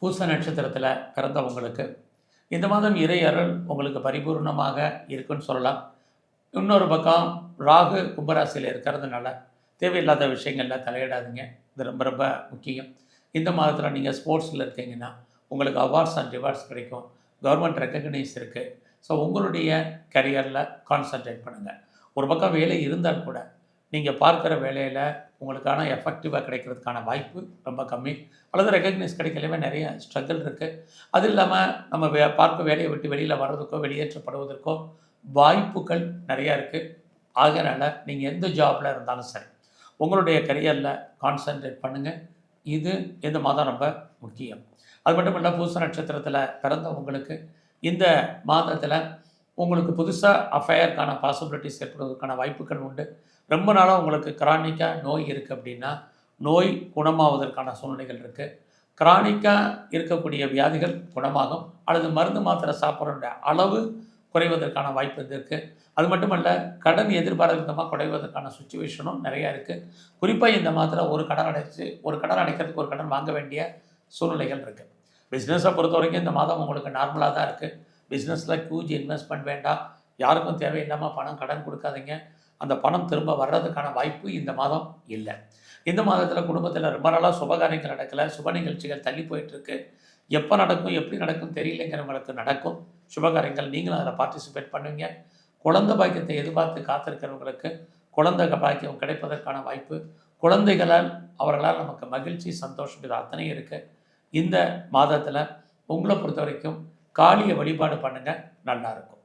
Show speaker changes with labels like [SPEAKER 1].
[SPEAKER 1] பூச நட்சத்திரத்தில் பிறந்தவங்களுக்கு இந்த மாதம் இறை அருள் உங்களுக்கு பரிபூர்ணமாக இருக்குன்னு சொல்லலாம். இன்னொரு பக்கம் ராகு கும்பராசியில் இருக்கிறதுனால தேவையில்லாத விஷயங்களில் தலையிடாதீங்க. இது ரொம்ப ரொம்ப முக்கியம். இந்த மாதத்தில் நீங்கள் ஸ்போர்ட்ஸில் இருக்கீங்கன்னா உங்களுக்கு அவார்ட்ஸ் அண்ட் ரிவார்ட்ஸ் கிடைக்கும். கவர்மெண்ட் ரெக்கக்னைஸ் இருக்குது. ஸோ உங்களுடைய கரியரில் கான்சன்ட்ரேட் பண்ணுங்கள். ஒரு பக்கம் வேலை இருந்தால் கூட நீங்கள் பார்க்குற வேலையில் உங்களுக்கான எஃபெக்டிவாக கிடைக்கிறதுக்கான வாய்ப்பு ரொம்ப கம்மி. அல்லது ரெக்கக்னைஸ் கிடைக்கலவே நிறைய ஸ்ட்ரகிள் இருக்குது. அது இல்லாமல் நம்ம பார்க்க வேலையை விட்டு வெளியில் வர்றதுக்கோ வெளியேற்றப்படுவதற்கோ வாய்ப்புகள் நிறையா இருக்குது. ஆகையினால நீங்கள் எந்த ஜாபில் இருந்தாலும் சரி உங்களுடைய கரியரில் கான்சன்ட்ரேட் பண்ணுங்கள். இது இந்த மாதம் ரொம்ப முக்கியம். அது மட்டும் இல்லை, பூச நட்சத்திரத்தில் பிறந்தவங்களுக்கு இந்த மாதத்தில் உங்களுக்கு புதுசாக அஃபயருக்கான பாசிபிலிட்டிஸ் ஏற்படுவதற்கான வாய்ப்புகள் உண்டு. ரொம்ப நாளாக உங்களுக்கு கிரானிக்காக நோய் இருக்குது அப்படின்னா நோய் குணமாவதற்கான சூழ்நிலைகள் இருக்குது. கிரானிக்காக இருக்கக்கூடிய வியாதிகள் குணமாகும், அல்லது மருந்து மாத்திரை சாப்பிட்ற அளவு குறைவதற்கான வாய்ப்பு இருக்குது. அது மட்டுமல்ல, கடன் எதிர்பாராத விதமாக குறைவதற்கான சுச்சுவேஷனும் நிறையா இருக்குது. குறிப்பாக இந்த மாதத்தில் ஒரு கடன் அடைக்கிறதுக்கு ஒரு கடன் வாங்க வேண்டிய சூழ்நிலைகள் இருக்குது. பிஸ்னஸை பொறுத்த வரைக்கும் இந்த மாதம் உங்களுக்கு நார்மலாக தான் இருக்குது. பிஸ்னஸில் ஹியூஜ் இன்வெஸ்ட்மெண்ட் வேண்டாம். யாருக்கும் தேவையில்லாமல் பணம் கடன் கொடுக்காதீங்க. அந்த பணம் திரும்ப வர்றதுக்கான வாய்ப்பு இந்த மாதம் இல்லை. இந்த மாதத்தில் குடும்பத்தில் ரொம்ப நாளாக சுபகாரியங்கள் நடக்கலை, சுப நிகழ்ச்சிகள் தள்ளி போயிட்டுருக்கு. எப்போ நடக்கும் எப்படி நடக்கும் தெரியலைங்கிறவங்களுக்கு நடக்கும் சுபகாரியங்கள். நீங்களும் அதில் பார்ட்டிசிபேட் பண்ணுவீங்க. குழந்தை பாக்கியத்தை எதிர்பார்த்து காத்திருக்கிறவங்களுக்கு குழந்தை பாக்கியம் கிடைப்பதற்கான வாய்ப்பு, குழந்தைகளால் அவர்களால் நமக்கு மகிழ்ச்சி சந்தோஷம் இது அத்தனை இருக்குது. இந்த மாதத்தில் உங்களை பொறுத்த வரைக்கும் காளியை வழிபாடு பண்ணுங்கள், நல்லாயிருக்கும்.